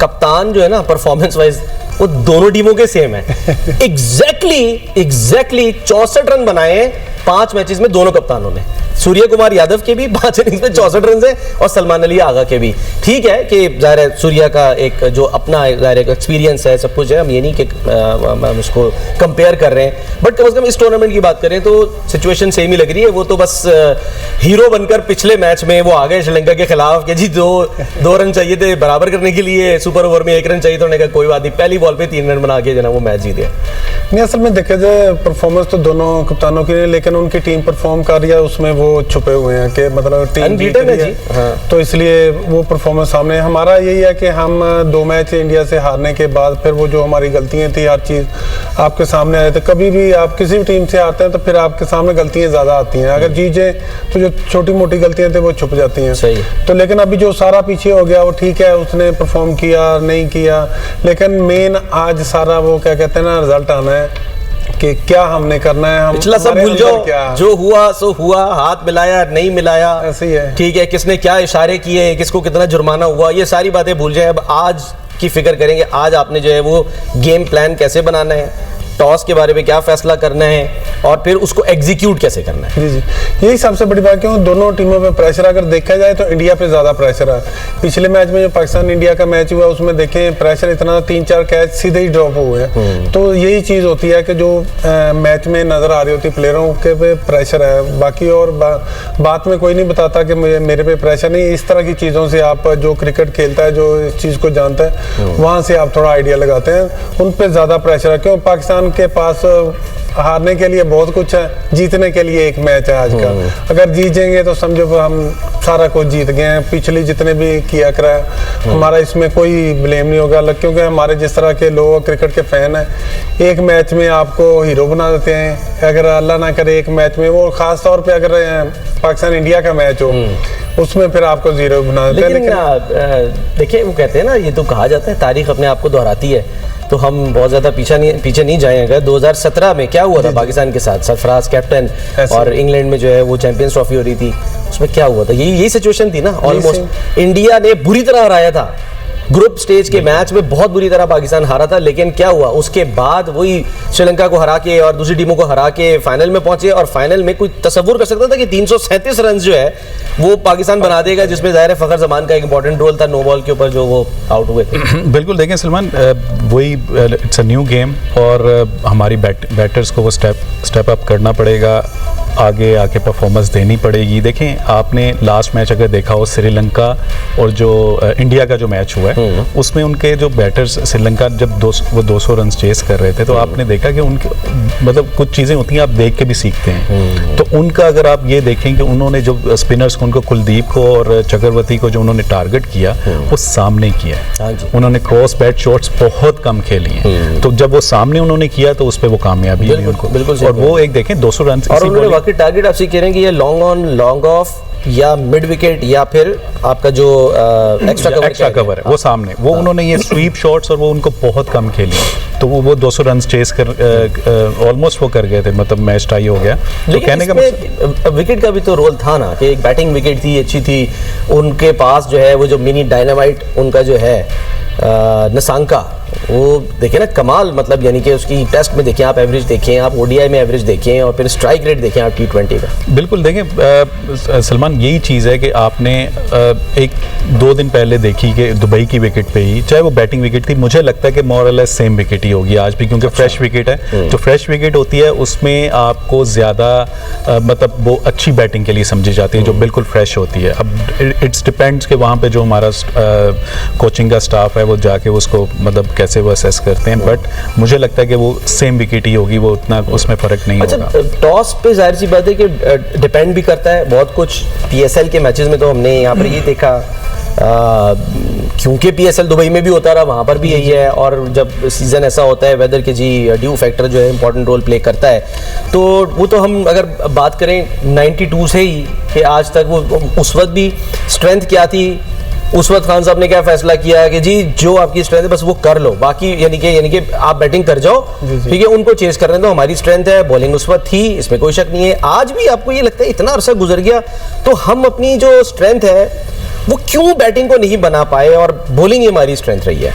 कप्तान जो है ना परफॉर्मेंस वाइज वो दोनों टीमों के सेम है। एग्जैक्टली 64 रन बनाए 5 मैचेस में दोनों कप्तानों ने। सूर्य कुमार यादव के भी 5 इनिंग्स में 64 रन है और सलमान अली आगा के भी। ठीक है कि जाहिर है सूर्या का एक जो अपना जाहिर एक्सपीरियंस है, सब कुछ है, हम ये नहीं कि हम उसको कंपेयर कर रहे हैं, बट कम से कम इस टूर्नामेंट की बात करें तो सिचुएशन सेम ही लग रही है। वो तो बस हीरो बनकर पिछले मैच में वो आ गए श्रीलंका के खिलाफ कि जी दो रन चाहिए थे बराबर करने के लिए, सुपर ओवर में 1 रन चाहिए, तो उन्होंने कहा कोई बात नहीं, पहली बॉल पे 3 रन बना के जो ना वो मैच जीत गया। नहीं, असल में देखा जाए परफॉर्मेंस तो दोनों कप्तानों की, लेकिन उनकी टीम परफॉर्म कर रही है उसमें वो छुपे हुए हैं कि मतलब टीम जीत रही है। हाँ। तो इसलिए वो परफॉर्मेंस सामने। हमारा यही है कि हम 2 मैच इंडिया से हारने के बाद फिर वो जो हमारी गलतियां थी हर चीज़ आपके सामने आए थे। कभी भी आप किसी भी टीम से आते हैं तो फिर आपके सामने गलतियां ज़्यादा आती हैं, अगर जीते तो जो छोटी मोटी गलतियां थी वो छुप जाती हैं। सही। तो लेकिन अभी जो सारा पीछे हो गया वो ठीक है, उसने परफॉर्म किया नहीं किया, लेकिन मेन आज सारा वो क्या कहते हैं ना रिजल्ट आना है कि क्या हमने करना है। हम पिछला सब भूल जाओ, जो हुआ सो हुआ, हाथ मिलाया नहीं मिलाया ऐसे ही है, ठीक है, किसने क्या इशारे किए, किसको कितना जुर्माना हुआ, ये सारी बातें भूल जाए। अब आज की फिक्र करेंगे, आज आपने जो है वो गेम प्लान कैसे बनाना है, टॉस के बारे में क्या फैसला करना है और फिर उसको एग्जीक्यूट कैसे करना है। जी, यही सबसे बड़ी बात। क्यों दोनों टीमों पे प्रेशर अगर देखा जाए तो इंडिया पे ज़्यादा प्रेशर है। पिछले मैच में जो पाकिस्तान इंडिया का मैच हुआ उसमें देखें प्रेशर इतना, 3-4 कैच सीधे ही ड्रॉप हुए हैं। तो यही चीज़ होती है कि जो मैच में नज़र आ रही होती प्लेयरों के पे प्रेशर है, बाकी और बात में कोई नहीं बताता कि मेरे पे प्रेशर नहीं। इस तरह की चीज़ों से आप जो क्रिकेट खेलता है, जो इस चीज़ को जानता है, वहाँ से आप थोड़ा आइडिया लगाते हैं, उन पर ज़्यादा प्रेशर है। क्यों पाकिस्तान के पास हारने के लिए बहुत कुछ है, जीतने के लिए एक मैच है आज का। अगर जीतेंगे तो समझो हम सारा कुछ जीत गए हैं। पिछली जितने भी किया करा हमारा इसमें कोई ब्लेम नहीं होगा, क्योंकि हमारे जिस तरह के लोग क्रिकेट के फैन हैं, एक मैच में आपको हीरो बना देते हैं। अगर अल्लाह ना करे एक मैच में, वो खास तौर पे अगर पाकिस्तान इंडिया का मैच हो उसमें फिर आपको 0 बना देते हैं। लेकिन देखिए वो कहते हैं ना, ये तो कहा जाता है तारीख अपने आप को दोहराती है, तो हम बहुत ज़्यादा पीछे नहीं जाएंगे। 2017 में क्या हुआ था पाकिस्तान के साथ, सरफराज कैप्टन और इंग्लैंड में जो है वो चैंपियंस ट्रॉफी हो रही थी, उसमें क्या हुआ था, यही सिचुएशन थी ना। ऑलमोस्ट इंडिया ने बुरी तरह हराया था, ग्रुप स्टेज के मैच में बहुत बुरी तरह पाकिस्तान हारा था, लेकिन क्या हुआ उसके बाद वही श्रीलंका को हरा के और दूसरी टीमों को हरा के फाइनल में पहुंचे। और फाइनल में कोई तस्वुर कर सकता था कि 337 रन जो है वो पाकिस्तान बना देगा, जिसमें जाहिर है फखर जमान का एक इंपॉर्टेंट रोल था, नो बॉल के ऊपर जो वो आउट हुए थे। बिल्कुल, देखें सलमान, वही इट्स अ न्यू गेम और हमारी बैटर्स को वो स्टेप अप करना पड़ेगा, आगे आके परफॉर्मेंस देनी पड़ेगी। देखें आपने लास्ट मैच अगर देखा हो श्रीलंका और जो इंडिया का जो मैच हुआ है उसमें उनके जो बैटर्स श्रीलंका जब वो 200 रन चेस कर रहे थे, तो आपने देखा कि उनके मतलब कुछ चीज़ें होती हैं आप देख के भी सीखते हैं। तो उनका अगर आप ये देखें कि उन्होंने जो स्पिनर्स को, उनको कुलदीप को और चक्रवर्ती को जो उन्होंने टारगेट किया वो सामने किया, उन्होंने क्रॉस बैट शॉट्स बहुत कम खेली हैं। तो जब वो सामने उन्होंने किया तो उस पर वो कामयाबी हुई उनको। और वो एक देखें 200 रन टारगेट आपसे कह रहे हैं कि ये लॉन्ग ऑन लॉन्ग ऑफ या मिड विकेट या फिर आपका जो एक्स्ट्रा कवर है वो सामने, वो उन्होंने ये स्वीप शॉट्स और वो उनको बहुत कम खेली, तो वो 200 रन चेस कर ऑलमोस्ट वो कर गए थे, मतलब मैच टाई हो गया। तो कहने का विकेट का भी तो रोल था ना कि एक बैटिंग विकेट थी, अच्छी थी उनके पास, जो है वो जो मिनी डायनामाइट उनका जो है नसांका, वो देखें ना कमाल, मतलब यानी कि उसकी टेस्ट में देखें आप एवरेज देखें, आप ओडीआई में एवरेज देखें और फिर स्ट्राइक रेट देखें आप T20 का। बिल्कुल देखें सलमान, यही चीज़ है कि आपने 1-2 दिन पहले देखी कि दुबई की विकेट पे ही, चाहे वो बैटिंग विकेट थी, मुझे लगता है कि मोर और लेस सेम विकेट ही होगी आज भी, क्योंकि फ्रेश विकेट है। जो फ्रेश विकेट होती है उसमें आपको ज़्यादा मतलब वो अच्छी बैटिंग के लिए समझी जाती है जो बिल्कुल फ्रेश होती है। अब इट्स डिपेंड्स कि वहाँ पे जो हमारा कोचिंग का स्टाफ है वो जाके उसको मतलब कैसे वो असेस करते हैं, बट मुझे लगता है कि वो सेम विकेट ही होगी, वो उतना उसमें फ़र्क नहीं होगा। टॉस पे जाहिर सी बात है कि डिपेंड भी करता है बहुत कुछ। PSL के मैचेस में तो हमने यहाँ पर ये देखा, क्योंकि PSL दुबई में भी होता रहा, वहाँ पर भी यही है, और जब सीज़न ऐसा होता है वेदर के जी ड्यू फैक्टर जो है इंपॉर्टेंट रोल प्ले करता है, तो वो तो हम अगर बात करें 92 से ही कि आज तक, वो उस वक्त भी स्ट्रेंथ क्या थी, उस वक्त खान साहब ने क्या फैसला किया कि जी जो आपकी स्ट्रेंथ है बस वो कर लो, बाकी यानी कि आप बैटिंग कर जाओ, ठीक है, उनको चेस कर रहे हैं, तो हमारी स्ट्रेंथ है, बॉलिंग उस वक्त थी, इसमें कोई शक नहीं है। आज भी आपको ये लगता है इतना अरसा गुजर गया तो हम अपनी जो स्ट्रेंथ है वो क्यों बैटिंग को नहीं बना पाए और बॉलिंग ही हमारी स्ट्रेंथ रही है?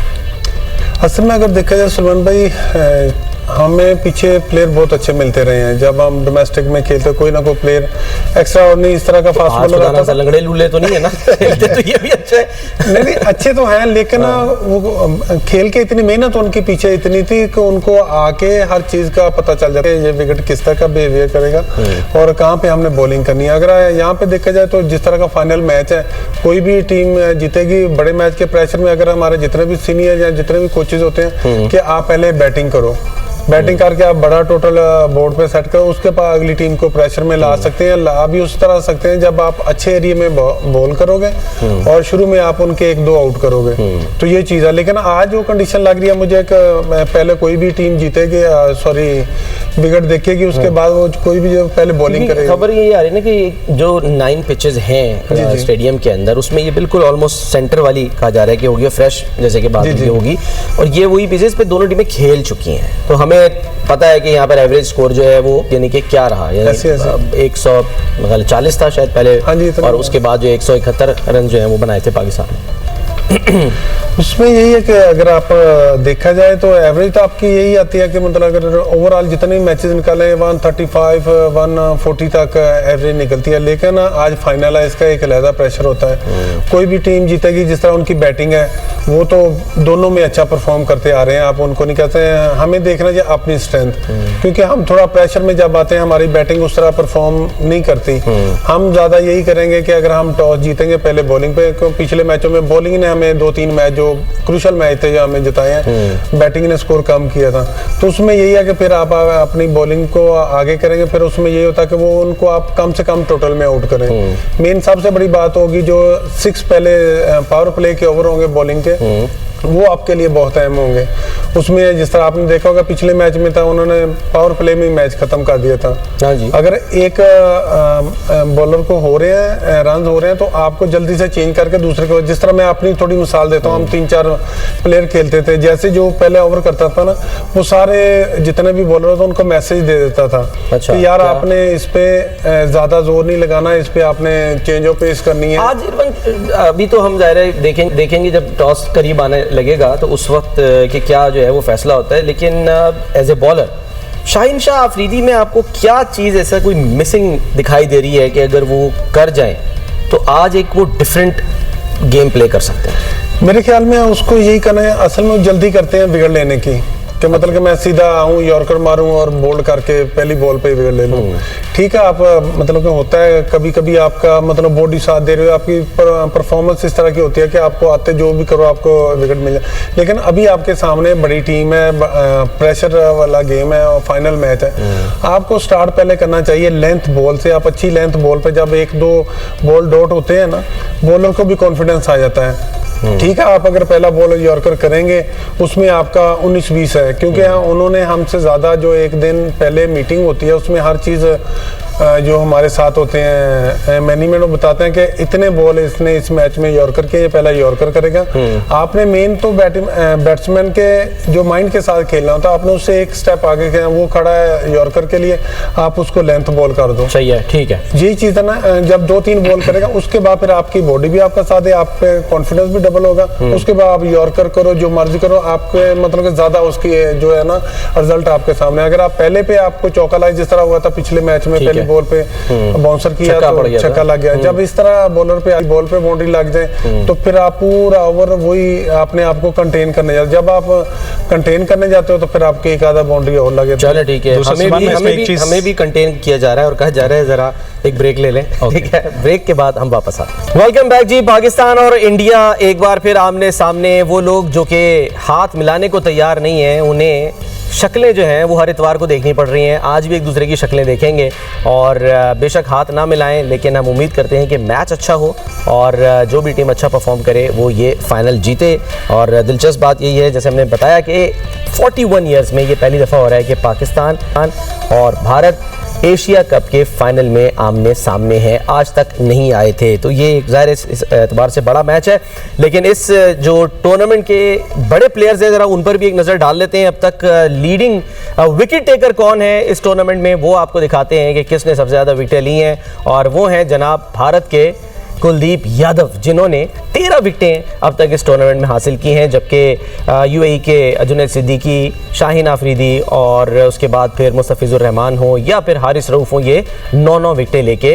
असल में अगर देखा जाए सलमान भाई, हमें पीछे प्लेयर बहुत अच्छे मिलते रहे हैं। जब हम डोमेस्टिक में खेलते कोई ना कोई प्लेयर एक्स्ट्रा और नहीं इस तरह का फास्ट बॉलर आता था। लंगड़े लूले तो नहीं है ना? खेलते तो ये भी अच्छे है। नहीं अच्छे तो हैं, लेकिन वो खेल के इतनी मेहनत उनके पीछे इतनी थी कि उनको आके हर चीज का पता चल जाता है, ये विकेट किस तरह का बिहेवियर करेगा और कहाँ पे हमने बॉलिंग करनी है। अगर यहाँ पे देखा जाए तो जिस तरह का फाइनल मैच है, कोई भी टीम जीतेगी बड़े मैच के प्रेशर में। अगर हमारे जितने भी सीनियर या जितने भी कोचेज होते हैं कि आप पहले बैटिंग करो, बैटिंग करके आप बड़ा टोटल बोर्ड पे सेट करो, उसके बाद अगली टीम को प्रेशर में ला सकते हैं। ला भी उस तरह सकते हैं जब आप अच्छे एरिया में बॉल करोगे और शुरू में आप उनके 1-2 आउट करोगे, तो ये चीज़ है। लेकिन आज वो कंडीशन लग रही है मुझे कि पहले कोई भी टीम जीतेगी, सॉरी विकेट देखेगी, उसके बाद वो कोई भी जो पहले बॉलिंग करेगी। खबर ये आ रही है ना कि जो 9 पिचेस हैं स्टेडियम के अंदर, उसमें ये बिल्कुल ऑलमोस्ट सेंटर वाली कहा जा रहा है कि होगी फ्रेश, जैसे कि बात होगी, और ये वही पिचेस पे दोनों टीमें खेल चुकी हैं। तो हमें पता है कि यहाँ पर एवरेज स्कोर जो है वो यानी कि क्या रहा, 140 था शायद पहले, और उसके बाद जो 171 रन जो है वो बनाए थे पाकिस्तान ने। उसमें यही है कि अगर आप देखा जाए तो एवरेज तो आपकी यही आती है कि मतलब अगर ओवरऑल जितने मैचेस निकाले 135 140 तक एवरेज निकलती है। लेकिन आज फाइनल है, इसका एक अलग प्रेशर होता है। कोई भी टीम जीतेगी, जिस तरह उनकी बैटिंग है वो तो दोनों में अच्छा परफॉर्म करते आ रहे हैं, आप उनको नहीं कहते हैं। हमें देखना चाहिए अपनी स्ट्रेंथ, क्योंकि हम थोड़ा प्रेशर में जब आते हैं हमारी बैटिंग उस तरह परफॉर्म नहीं करती। हम ज्यादा यही करेंगे कि अगर हम टॉस जीतेंगे पहले बॉलिंग पे, पिछले मैचों में बॉलिंग ने हमें 2-3 मैच जो क्रूशल मैच थे जो हमें जिताए हैं, बैटिंग ने स्कोर कम किया था। तो उसमें यही है कि फिर आप अपनी बॉलिंग को आगे करेंगे, फिर उसमें यही होता है कि वो उनको आप कम से कम टोटल में आउट करें। मेन सबसे बड़ी बात होगी जो 6 पहले पावर प्ले के ओवर होंगे बॉलिंग के, वो आपके लिए बहुत अहम होंगे। उसमें जिस तरह आपने देखा होगा पिछले मैच में था, उन्होंने पावर प्ले में मैच खत्म कर दिया था। हाँ जी। अगर एक बॉलर को हो रहे हैं रन हो रहे हैं तो आपको जल्दी से चेंज करके दूसरे को, जिस तरह मैं अपनी थोड़ी मिसाल देता हूँ, हम 3-4 प्लेयर खेलते थे, जैसे जो पहले ओवर करता था ना, वो सारे जितने भी बॉलर थे उनको मैसेज दे देता था। अच्छा, कि यार आपने इस पे ज्यादा जोर नहीं लगाना, इस पे आपने चेंज ऑफ पेस करनी है। आज अभी तो हम जाहिर देखेंगे जब टॉस करीब आने लगेगा तो उस वक्त कि क्या जो है वो फैसला होता है। लेकिन as a bowler Shaheen Shah Afridi में आपको क्या चीज़ ऐसा कोई मिसिंग दिखाई दे रही है कि अगर वो कर जाएं तो आज एक वो डिफरेंट गेम प्ले कर सकते हैं? मेरे ख्याल में उसको यही करना है, असल में जल्दी करते हैं विकेट लेने की, कि मतलब कि मैं सीधा आऊँ यॉर्कर मारूं और बोल्ड करके पहली बॉल पे विकेट ले लूँ। ठीक है, आप मतलब कि होता है कभी कभी आपका मतलब बॉडी साथ दे रही हो, आपकी परफॉर्मेंस इस तरह की होती है कि आपको आते जो भी करो आपको विकेट मिल जाए। लेकिन अभी आपके सामने बड़ी टीम है, प्रेशर वाला गेम है और फाइनल मैच है। आपको स्टार्ट पहले करना चाहिए लेंथ बॉल से। आप अच्छी लेंथ बॉल पे जब 1-2 बॉल डॉट होते हैं ना, बॉलर को भी कॉन्फिडेंस आ जाता है। ठीक है, आप अगर पहला बॉल यॉर्कर करेंगे उसमें आपका 19-20 है, क्योंकि उन्होंने हमसे ज़्यादा जो एक दिन पहले मीटिंग होती है उसमें हर चीज़ जो हमारे साथ होते हैं मैनेजमेंट बताते हैं कि इतने बॉल इसने इस मैच में यॉर्कर के, ये पहला यॉर्कर करेगा। आपने मेन तो बैट्समैन के जो माइंड के साथ खेलना होता है, आपने उससे एक स्टेप आगे खेलना, वो खड़ा है यॉर्कर के लिए, आप उसको लेंथ बॉल कर दो। सही है, ठीक है, यही चीज़ है ना। जब 2-3 बॉल करेगा उसके बाद फिर आपकी बॉडी भी आपका साथ है, आप पे कॉन्फिडेंस भी डबल होगा। उसके बाद आप यॉर्कर करो, जो मर्जी करो, आपके मतलब कि ज्यादा उसकी जो है ना रिजल्ट आपके सामने। अगर आप पहले पे आपको चौका लगा, जिस तरह हुआ था पिछले मैच में, पहली बॉल पे बाउंसर किया तो छक्का लग गया। जब इस तरह बॉलर पे बॉल पे बाउंड्री लग जाए तो फिर आप पूरा ओवर वही अपने आप को कंटेन करने जाते। जब आप कंटेन करने जाते हो तो फिर आपके एक आधा बाउंड्री और लगे। चलो ठीक है, हमें भी कंटेन किया जा रहा है और कहा जा रहा है जरा एक ब्रेक ले लें। ठीक है, ब्रेक के बाद हम वापस आते हैं। वेलकम बैक जी। पाकिस्तान और इंडिया एक बार फिर आमने सामने। वो लोग जो कि हाथ मिलाने को तैयार नहीं है, उन्हें शक्लें जो हैं वो हर इतवार को देखनी पड़ रही हैं। आज भी एक दूसरे की शक्लें देखेंगे और बेशक हाथ ना मिलाएं, लेकिन हम उम्मीद करते हैं कि मैच अच्छा हो और जो भी टीम अच्छा परफॉर्म करे वो ये फाइनल जीते। और दिलचस्प बात यही है, जैसे हमने बताया कि 41 ईयर्स में ये पहली दफ़ा हो रहा है कि पाकिस्तान और भारत एशिया कप के फाइनल में आमने सामने हैं। आज तक नहीं आए थे, तो ये ज़ाहिर इस एतबार से बड़ा मैच है। लेकिन इस जो टूर्नामेंट के बड़े प्लेयर्स हैं, ज़रा उन पर भी एक नज़र डाल लेते हैं। अब तक लीडिंग विकेट टेकर कौन है इस टूर्नामेंट में, वो आपको दिखाते हैं कि किसने सबसे ज़्यादा विकेटें ली हैं। और वो हैं जनाब भारत के कुलदीप यादव, जिन्होंने 13 विकेटें अब तक इस टूर्नामेंट में हासिल की हैं, जबकि यूएई के जुनैद सिद्दीकी, शाहीन आफरीदी और उसके बाद फिर मुस्तफिजुर रहमान हो या फिर हारिस रऊफ हो, ये 9 विकेटें लेके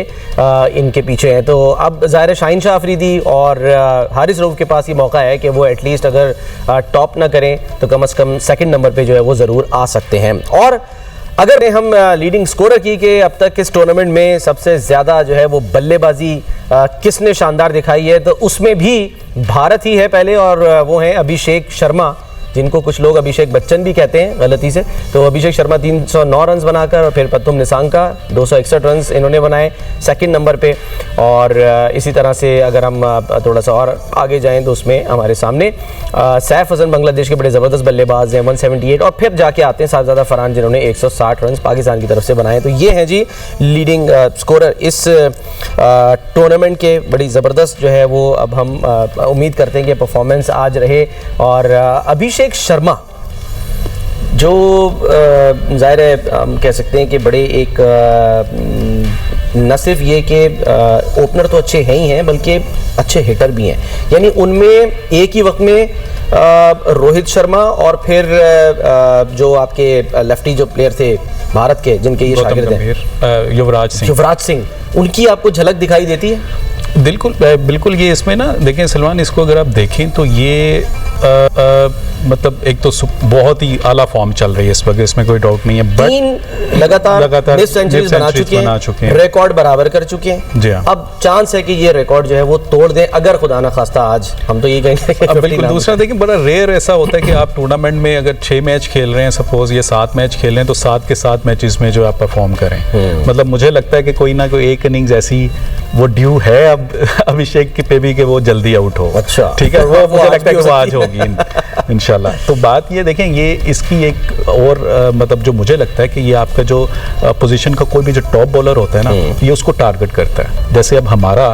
इनके पीछे हैं। तो अब ज़ाहिर है शाहीन शाह आफरीदी और हारिस रऊफ के पास ये मौका है कि वो एटलीस्ट अगर टॉप ना करें तो कम से कम सेकंड नंबर पे जो है वो ज़रूर आ सकते हैं। और अगर हम लीडिंग स्कोरर की कि अब तक इस टूर्नामेंट में सबसे ज़्यादा जो है वो बल्लेबाजी किसने शानदार दिखाई है, तो उसमें भी भारत ही है पहले, और वो हैं अभिषेक शर्मा, जिनको कुछ लोग अभिषेक बच्चन भी कहते हैं गलती से। तो अभिषेक शर्मा 309 रन बनाकर, और फिर पतुम निसांका 261 रन इन्होंने बनाए सेकंड नंबर पे। और इसी तरह से अगर हम थोड़ा सा और आगे जाएं तो उसमें हमारे सामने सैफ हसन बांग्लादेश के बड़े ज़बरदस्त बल्लेबाज हैं 178, और फिर जाके आते हैं साहबजादा फरहान जिन्होंने 160 रन पाकिस्तान की तरफ से बनाए। तो ये हैं जी लीडिंग स्कोरर इस टूर्नामेंट के। बड़ी ज़बरदस्त जो है वो अब हम उम्मीद करते हैं कि परफॉर्मेंस आज रहे। और अभिषेक शर्मा जो ज़ाहिर है हम कह सकते हैं कि बड़े एक न सिर्फ ये कि ओपनर तो अच्छे हैं ही हैं, बल्कि अच्छे हिटर भी हैं। यानी उनमें एक ही वक्त में रोहित शर्मा और फिर जो आपके लेफ्टी जो प्लेयर थे भारत के, जिनके ये शागिर्द हैं, युवराज सिंह, उनकी आपको झलक दिखाई देती है? बिल्कुल ये इसमें ना देखें सलमान, इसको अगर आप देखें तो ये मतलब एक तो बहुत ही आला फॉर्म चल रही है इस वक्त, इसमें कोई डाउट नहीं है। 3 लगातार सेंचुरीज बना चुके हैं, रिकॉर्ड बराबर कर चुके हैं जी। अब चांस है कि ये रिकॉर्ड जो है वो तोड़ दें, अगर खुदा ना खास्ता आज, हम तो ये कहेंगे। अब बिल्कुल दूसरा देखिए, बड़ा रेयर ऐसा होता है कि आप टूर्नामेंट में अगर 6 मैच खेल रहे हैं, सपोज ये 7 मैच खेल रहे हैं, तो 7 के 7 मैचेस में जो आप परफॉर्म करें, मतलब मुझे लगता है कि कोई ना कोई एक इनिंग्स ऐसी वो ड्यू है अब अभिषेक की पे भी कि वो जल्दी आउट हो। अच्छा, ठीक है, वो मुझे लगता है कि वो आज होगी इंशाल्लाह। तो बात ये देखें, ये इसकी एक और मतलब जो मुझे लगता है कि ये आपका जो पोजीशन का कोई भी जो टॉप बॉलर होता है ना, ये उसको टारगेट करता है। जैसे अब हमारा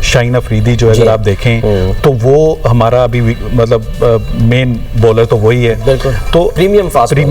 शाहीन अफरीदी जो अगर आप देखें तो वो हमारा अभी मतलब मेन बॉलर तो वही है, तो प्रीमियम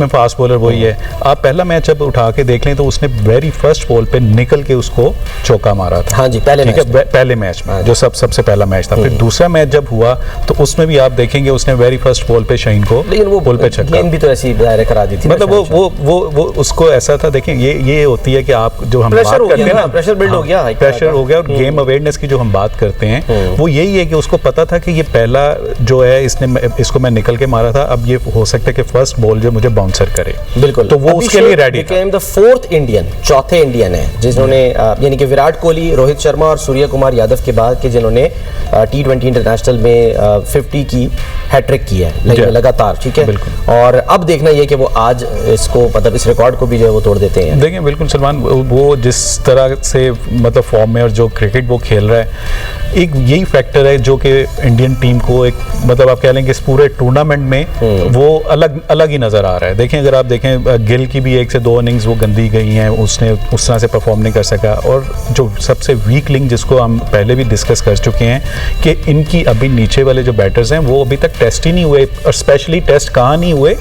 फास्ट बॉलर वही है। आप पहला मैच अब उठा के देख लें तो उसने वेरी फर्स्ट बॉल पे निकल के उसको चौका मारा था। हाँ जी, पहले मैच में जो सबसे पहला मैच था। फिर दूसरा मैच जब हुआ तो उसमें भी आप देखेंगे उसने वेरी फर्स्ट बॉल पे शाहीन को, लेकिन वो बॉल पे छक्का, गेंद भी तो ऐसी दायरे करा दी थी, मतलब वो उसको ऐसा था। देखें ये होती है कि आप जो हम बात करते हैं ना, प्रेशर बिल्ड हो गया, प्रेशर हो गया, और गेम अवेयरनेस की जो हम बात करते हैं वो यही है कि उसको पता था कि ये पहला जो है इसको मैं निकल के मारा था, अब ये हो सकता है कि फर्स्ट बॉल जो मुझे बाउंसर करे। बिल्कुल, तो वो उसके लिए रेडी था। द 4th इंडियन, चौथे इंडियन है जिन्होंने यानी कि विराट कोहली, रोहित शर्मा और सूर्य कुमार यादव के बाद के जिन्होंने T20 इंटरनेशनल में 50 की हैट्रिक की है लगातार। ठीक है, और अब देखना ये कि वो आज इसको मतलब इस रिकॉर्ड को भी जो है वो तोड़ देते हैं। देखिए बिल्कुल सलमान, वो जिस तरह से मतलब फॉर्म में और जो क्रिकेट वो खेल रहा है, एक यही फैक्टर है जो कि इंडियन टीम को एक मतलब आप कह लेंगे इस पूरे टूर्नामेंट में वो अलग ही नजर आ रहा है। देखें अगर आप देखें गिल की भी 1 से 2 इनिंग्स वो गंदी गई हैं, उसने उस तरह से परफॉर्म नहीं कर सका। और जो सबसे वीक लिंक जिसको हम पहले भी डिस्कस कर चुके हैं कि इनकी अभी नीचे वाले जो बैटर्स हैं वो अभी तक टेस्ट ही नहीं हुए, और स्पेशली टेस्ट कहाँ नहीं हुए,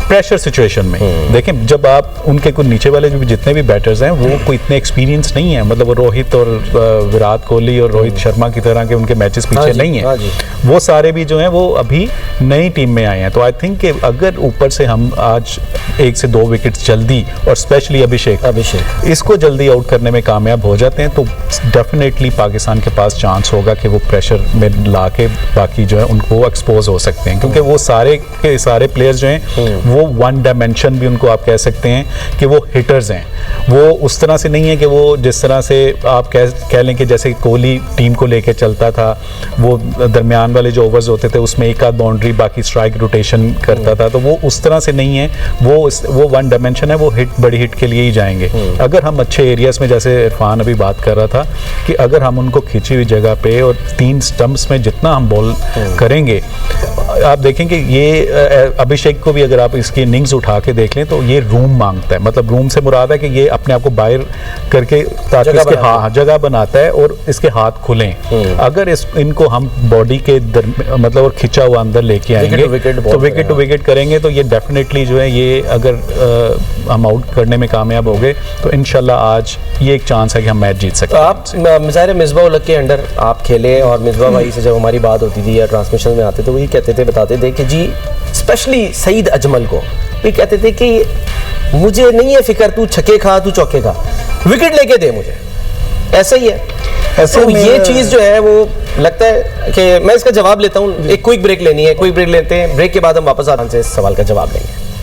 प्रेशर सिचुएशन में। देखें जब आप उनके कुछ नीचे वाले जो जितने भी बैटर्स हैं वो कोई इतने एक्सपीरियंस नहीं है, मतलब वो रोहित और विराट कोहली और रोहित शर्मा की तरह के उनके मैचेस पीछे नहीं है, वो सारे भी जो हैं वो अभी नई टीम में आए हैं। तो आई थिंक कि अगर ऊपर से हम आज 1 से 2 विकेट जल्दी, और स्पेशली अभिषेक इसको जल्दी आउट करने में कामयाब हो जाते हैं, तो डेफिनेटली पाकिस्तान के पास चांस होगा कि वो प्रेशर में ला के बाकी जो है उनको एक्सपोज हो सकते हैं। क्योंकि वो सारे के सारे प्लेयर्स जो हैं वो वन डायमेंशन भी उनको आप कह सकते हैं कि वो हिटर्स हैं। वो उस तरह से नहीं है कि वो जिस तरह से आप कह लें कि जैसे कोहली टीम को लेके चलता था, वो दरमियान वाले जो ओवर्स होते थे उसमें एक आध बाउंड्री बाकी स्ट्राइक रोटेशन करता था, तो वो उस तरह से नहीं है, वो वन डायमेंशन है, वो बड़ी हिट के लिए ही जाएंगे। अगर हम अच्छे एरियाज में, जैसे इरफान अभी बात कर रहा था कि अगर हम उनको खींची हुई जगह पे और 3 स्टंप्स में जितना हम बॉल करेंगे, आप देखेंगे ये अभिषेक को भी अगर आप इस इसकी इनिंग्स उठा के देख लें तो ये रूम मांगता है, मतलब रूम से मुराद है कि ये अपने आप को बाहर करके ताकि इसके जगह बनाता है और इसके हाथ खुलें। अगर इनको हम बॉडी के मतलब और खिंचा हुआ अंदर लेके आएंगे तो विकेट टू विकेट करेंगे तो ये डेफिनेटली जो है ये अगर हम आउट करने में कामयाब हो गए तो इंशाल्लाह आज ये एक चांस है कि हम मैच जीत सकते हैं। आप ज़ाहिर मिसबा उल हक के अंडर आप खेले और मिसबा भाई से जब हमारी बात होती थी या ट्रांसमिशन में आते थे वही कहते थे, बताते थे कि जी स्पेशली सईद अजमल को भी कहते थे कि मुझे नहीं है फिक्र, तू छक्के खा तू चौके खा, विकेट लेके दे मुझे, ऐसा ही है। तो ये चीज़ जो है वो लगता है कि मैं इसका जवाब लेता हूँ। एक क्विक ब्रेक लेनी है, क्विक ब्रेक लेते हैं, ब्रेक के बाद हम वापस आते हैं इस सवाल का जवाब लेंगे।